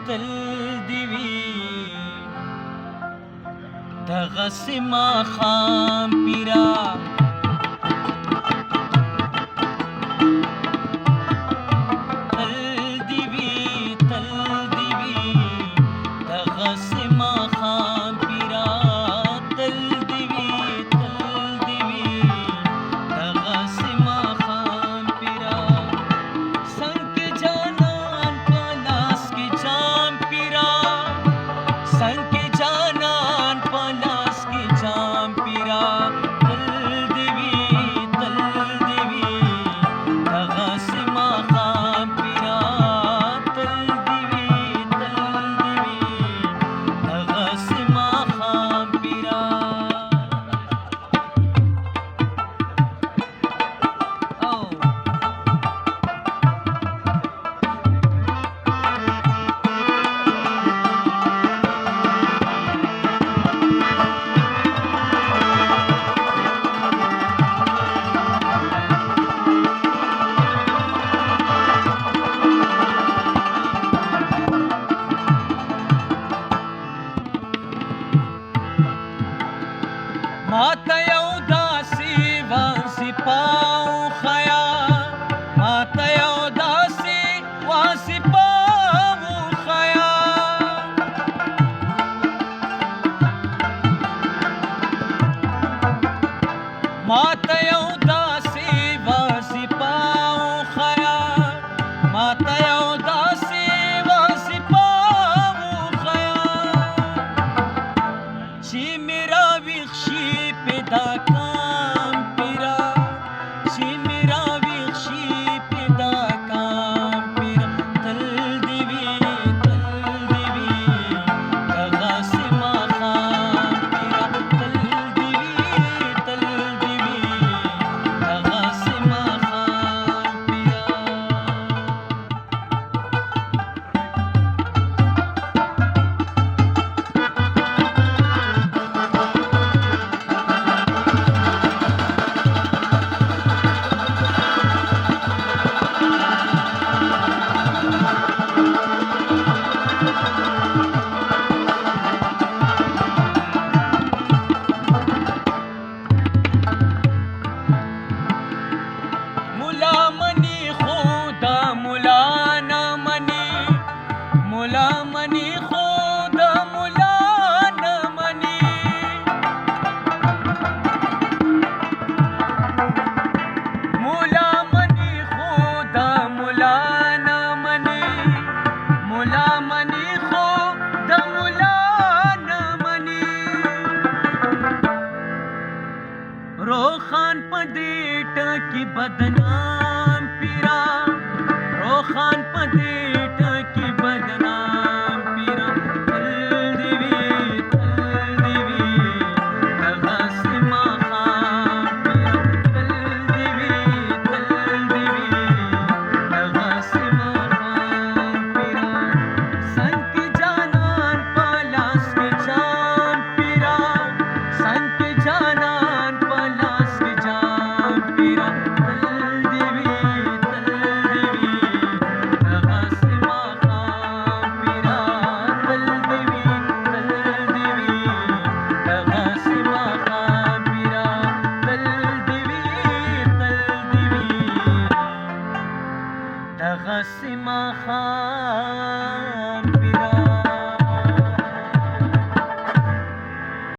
تل دی وي دغسې ماښام پیرا माता यौ दासी वासी पाऊं खया माता यौ दासी वासी पाऊं खया माता यौ दासी वासी पाऊं खया माता यौ दासी वासी पाऊं खया ची मेरा विक्षी پیدا کام پیرا چی میرا ویخشی پیدا کام پیرا تل دیوی دغسې ماښام پیرا تل دیوی دغسې ماښام پیرا रोखान पदेट की बदनाम पिरा रोखान पदेट की बदनाम पिरा तल देवी दगसि माखाम पिरा तल देवी दगसि माखाम पिरा संत जानन पलास के जान पिरा संत जानन पलास के जान पिरा तल देवी दगसि माखाम पिरा तल देवी दगसि माखाम पिरा तल देवी दगसि माखाम